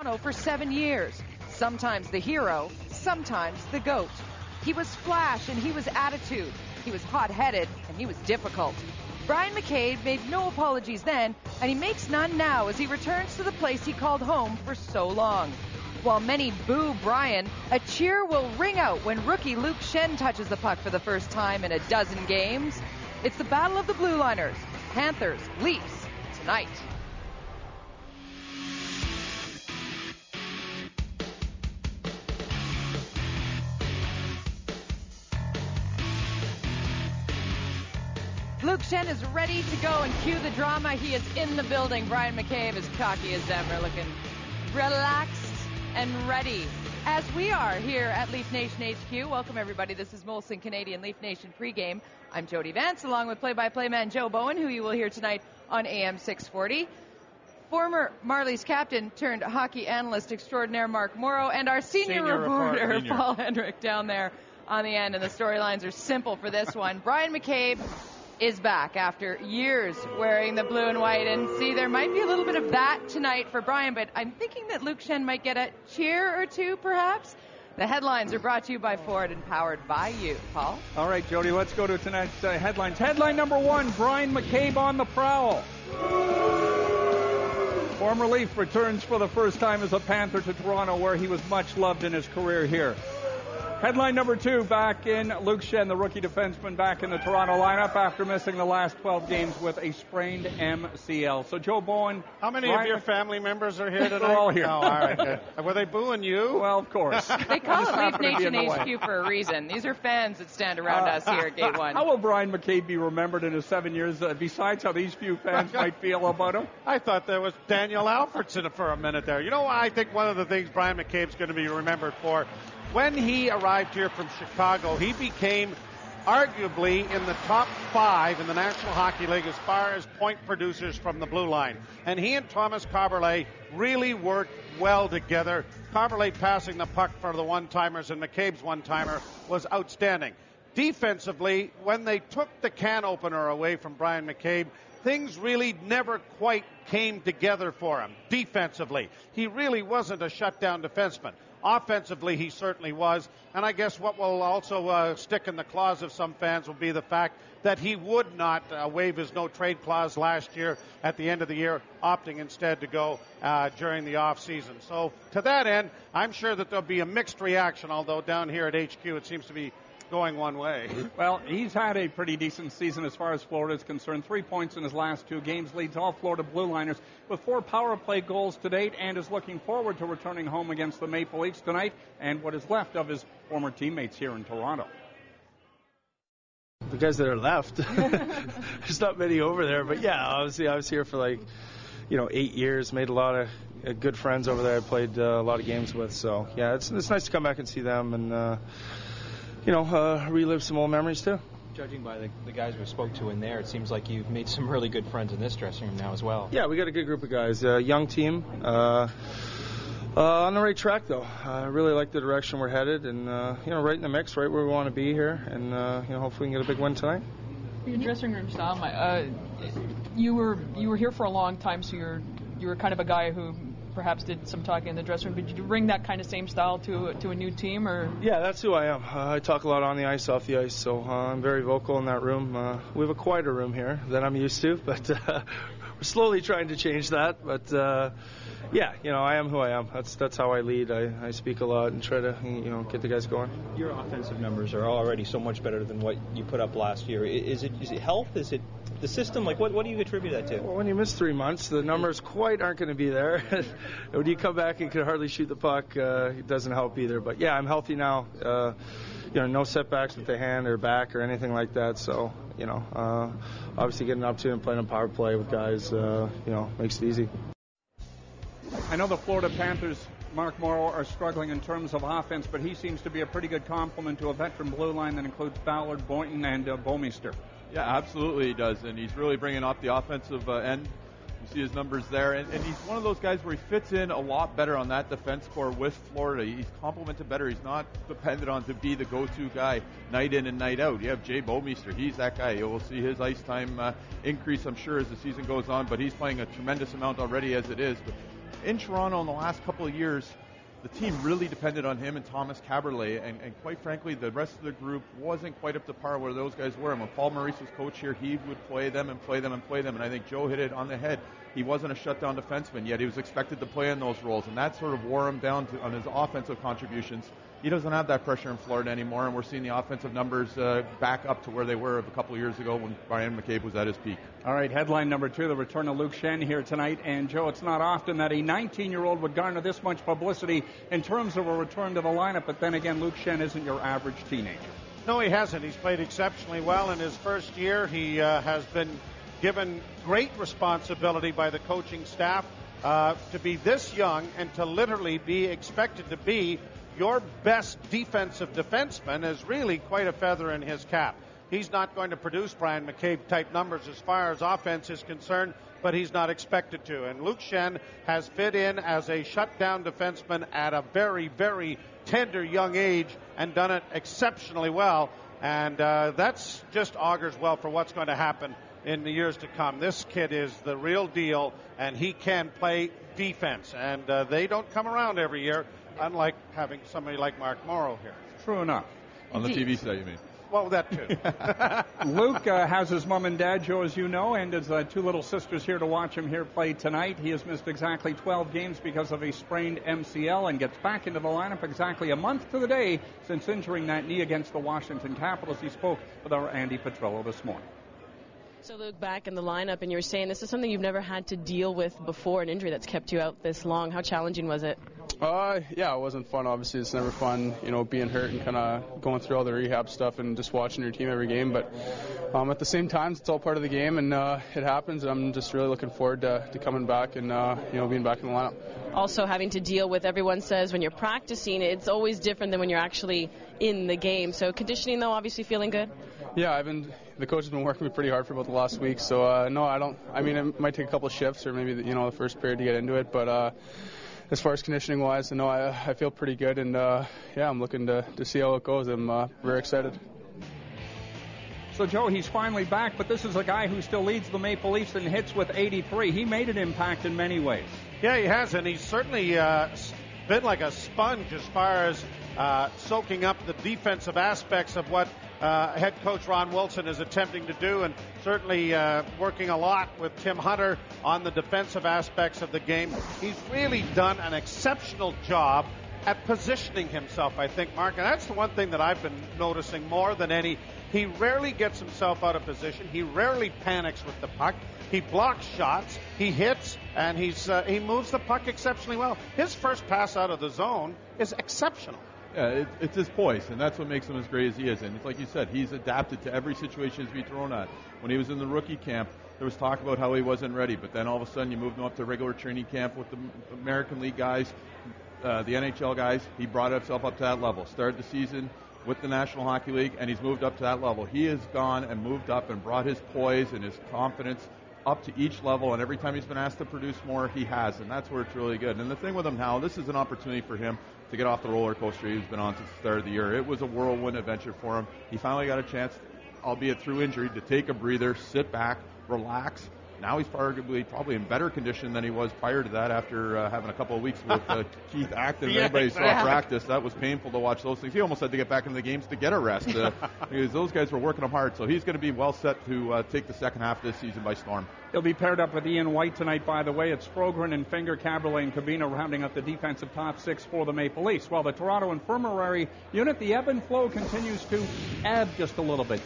For 7 years, sometimes the hero, sometimes the GOAT. He was flash and he was attitude. He was hot-headed and he was difficult. Brian McCabe made no apologies then, and he makes none now as he returns to the place he called home for so long. While many boo Brian, a cheer will ring out when rookie Luke Schenn touches the puck for the first time in a dozen games. It's the battle of the Blue Liners, Panthers-Leafs, tonight. Luke Schenn is ready to go and cue the drama. He is in the building. Brian McCabe is cocky as ever, looking relaxed and ready, as we are here at Leaf Nation HQ. Welcome, everybody. This is Molson Canadian Leaf Nation Pregame. I'm Jody Vance, along with play-by-play man Joe Bowen, who you will hear tonight on AM 640. Former Marlies captain turned hockey analyst extraordinaire Mark Morrow, and our senior reporter Paul Hendrick down there on the end. And the storylines are simple for this one. Brian McCabe is back after years wearing the blue and white, and see, there might be a little bit of that tonight for Brian, but I'm thinking that Luke Schenn might get a cheer or two, perhaps. The headlines are brought to you by Ford and powered by you. Paul? All right, Jody, let's go to tonight's headlines. Headline number one, Brian McCabe on the prowl. Former Leaf returns for the first time as a Panther to Toronto, where he was much loved in his career here. Headline number two, back in Luke Schenn, the rookie defenseman, back in the Toronto lineup after missing the last 12 games with a sprained MCL. So, Joe Bowen. How many of your family members are here tonight? They're all here. Oh, all right, good. Were they booing you? Well, of course. They call it Leaf Nation HQ for a reason. These are fans that stand around us here at Gate 1. How will Brian McCabe be remembered in his 7 years, besides how these few fans might feel about him? I thought there was Daniel Alfredson for a minute there. You know, I think one of the things Brian McCabe's going to be remembered for, when he arrived here from Chicago, he became arguably in the top 5 in the National Hockey League as far as point producers from the blue line. And he and Thomas Carberlet really worked well together. Carberlet passing the puck for the one-timers, and McCabe's one-timer was outstanding. Defensively, when they took the can opener away from Brian McCabe, things really never quite came together for him defensively. He really wasn't a shutdown defenseman. Offensively, he certainly was. And I guess what will also stick in the claws of some fans will be the fact that he would not waive his no-trade clause last year at the end of the year, opting instead to go during the off-season. So to that end, I'm sure that there'll be a mixed reaction, although down here at HQ it seems to be going one way. Well, he's had a pretty decent season as far as Florida is concerned. 3 points in his last 2 games, leads all Florida Blue Liners with 4 power play goals to date, and is looking forward to returning home against the Maple Leafs tonight and what is left of his former teammates here in Toronto. The guys that are left, there's not many over there, but yeah, obviously I was here for 8 years, made a lot of good friends over there I played a lot of games with, so yeah, it's nice to come back and see them and relive some old memories too. Judging by the guys we spoke to in there, it seems like you've made some really good friends in this dressing room now as well. Yeah, we got a good group of guys. Young team. On the right track, though. I really like the direction we're headed, and right in the mix, right where we want to be here, and hopefully we can get a big win tonight. Your dressing room style, you were here for a long time, so you were kind of a guy who perhaps did some talking in the dressing room. Did you bring that kind of same style to a new team, or? Yeah, that's who I am. I talk a lot on the ice, off the ice, so I'm very vocal in that room. We have a quieter room here than I'm used to, but we're slowly trying to change that. But I am who I am. That's how I lead. I speak a lot and try to get the guys going. Your offensive numbers are already so much better than what you put up last year. Is it health? Is it the system? What do you attribute that to? Well, when you miss 3 months, the numbers quite aren't going to be there. When you come back and can hardly shoot the puck, it doesn't help either. But yeah, I'm healthy now. No setbacks with the hand or back or anything like that. So, obviously getting up to and playing a power play with guys, makes it easy. I know the Florida Panthers, Mark Morrow, are struggling in terms of offense, but he seems to be a pretty good complement to a veteran blue line that includes Ballard, Boynton, and Bouwmeester. Yeah, absolutely he does, and he's really bringing up the offensive end. You see his numbers there, and he's one of those guys where he fits in a lot better on that defense core with Florida. He's complemented better. He's not dependent on to be the go-to guy night in and night out. You have Jay Bouwmeester. He's that guy. You will see his ice time increase, I'm sure, as the season goes on, but he's playing a tremendous amount already as it is. But in Toronto in the last couple of years, the team really depended on him and Thomas Caberlet, and quite frankly, the rest of the group wasn't quite up to par where those guys were. And when Paul Maurice was coach here, he would play them and play them and play them, and I think Joe hit it on the head. He wasn't a shutdown defenseman, yet he was expected to play in those roles, and that sort of wore him down on his offensive contributions. He doesn't have that pressure in Florida anymore, and we're seeing the offensive numbers back up to where they were a couple of years ago when Brian McCabe was at his peak. All right, headline number 2, the return of Luke Schenn here tonight. And, Joe, it's not often that a 19-year-old would garner this much publicity in terms of a return to the lineup, but then again, Luke Schenn isn't your average teenager. No, he hasn't. He's played exceptionally well in his first year. He has been given great responsibility by the coaching staff to be this young and to literally be expected to be your best defensive defenseman is really quite a feather in his cap. He's not going to produce Brian McCabe-type numbers as far as offense is concerned, but he's not expected to. And Luke Schenn has fit in as a shutdown defenseman at a very, very tender young age and done it exceptionally well. And that's just augurs well for what's going to happen in the years to come. This kid is the real deal, and he can play defense. And they don't come around every year, unlike having somebody like Mark Morrow here. True enough. On the TV set, you mean? Well, that too. Luke has his mom and dad, Joe, as you know, and his 2 little sisters here to watch him here play tonight. He has missed exactly 12 games because of a sprained MCL and gets back into the lineup exactly a month to the day since injuring that knee against the Washington Capitals. He spoke with our Andy Petrello this morning. So Luke, back in the lineup, and you were saying this is something you've never had to deal with before, an injury that's kept you out this long. How challenging was it? Yeah, it wasn't fun. Obviously, it's never fun, being hurt and kind of going through all the rehab stuff and just watching your team every game. But at the same time, it's all part of the game, and it happens. And I'm just really looking forward to coming back and being back in the lineup. Also, having to deal with, everyone says when you're practicing, it's always different than when you're actually in the game. So conditioning, though, obviously feeling good. Yeah, the coach has been working me pretty hard for about the last week. So no, I don't. I mean, it might take a couple of shifts or maybe the first period to get into it, but. As far as conditioning wise, I feel pretty good, and I'm looking to see how it goes. I'm very excited. So, Joe, he's finally back, but this is a guy who still leads the Maple Leafs in hits with 83. He made an impact in many ways. Yeah, he has, and he's certainly been like a sponge as far as soaking up the defensive aspects of what head coach Ron Wilson is attempting to do, and certainly working a lot with Tim Hunter on the defensive aspects of the game. He's really done an exceptional job at positioning himself, I think, Mark, and that's the one thing that I've been noticing more than any. He rarely gets himself out of position. He rarely panics with the puck. He blocks shots, he hits, and he moves the puck exceptionally well. His first pass out of the zone is exceptional. Yeah, it's his poise, and that's what makes him as great as he is. And it's like you said, he's adapted to every situation he's been thrown at. When he was in the rookie camp, there was talk about how he wasn't ready, but then all of a sudden you moved him up to regular training camp with the American League guys, the NHL guys. He brought himself up to that level. Started the season with the National Hockey League, and he's moved up to that level. He has gone and moved up and brought his poise and his confidence up to each level, and every time he's been asked to produce more, he has, and that's where it's really good. And the thing with him now, this is an opportunity for him to get off the roller coaster he's been on since the start of the year. It was a whirlwind adventure for him. He finally got a chance, albeit through injury, to take a breather, sit back, relax. Now he's probably in better condition than he was prior to that after having a couple of weeks with Keith Acton. Yeah, everybody exactly. saw practice. That was painful to watch those things. He almost had to get back into the games to get a rest because those guys were working him hard. So he's going to be well set to take the second half of this season by storm. He'll be paired up with Ian White tonight, by the way. It's Frogren and Finger, Caberlet and Cabina rounding up the defensive top 6 for the Maple Leafs. While the Toronto Infirmary unit, the ebb and flow continues to ebb just a little bit.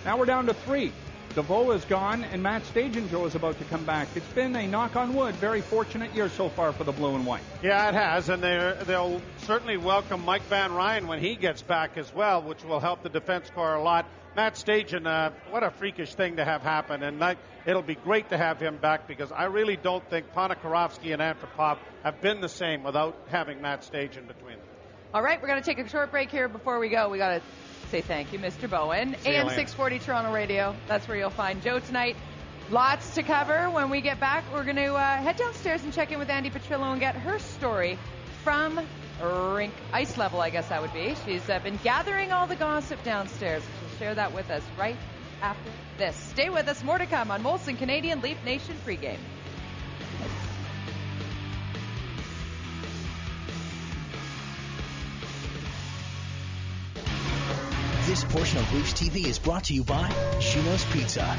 Now we're down to 3. DeVoe is gone, and Matt Stagenjoe is about to come back. It's been a, knock on wood, very fortunate year so far for the Blue and White. Yeah, it has, and they'll certainly welcome Mike Van Ryn when he gets back as well, which will help the defense corps a lot. Matt Stagen, what a freakish thing to have happen, and it'll be great to have him back because I really don't think Ponikarovsky and Antropov have been the same without having Matt Stagen between them. All right, we're going to take a short break here. Before we go, we got to say thank you, Mr. Bowen. AM 640 Toronto Radio. That's where you'll find Joe tonight. Lots to cover. When we get back, we're going to head downstairs and check in with Andy Petrillo and get her story from rink ice level, I guess that would be. She's been gathering all the gossip downstairs. She'll share that with us right after this. Stay with us. More to come on Molson Canadian Leaf Nation Pregame. This portion of Luke's TV is brought to you by Chino's Pizza.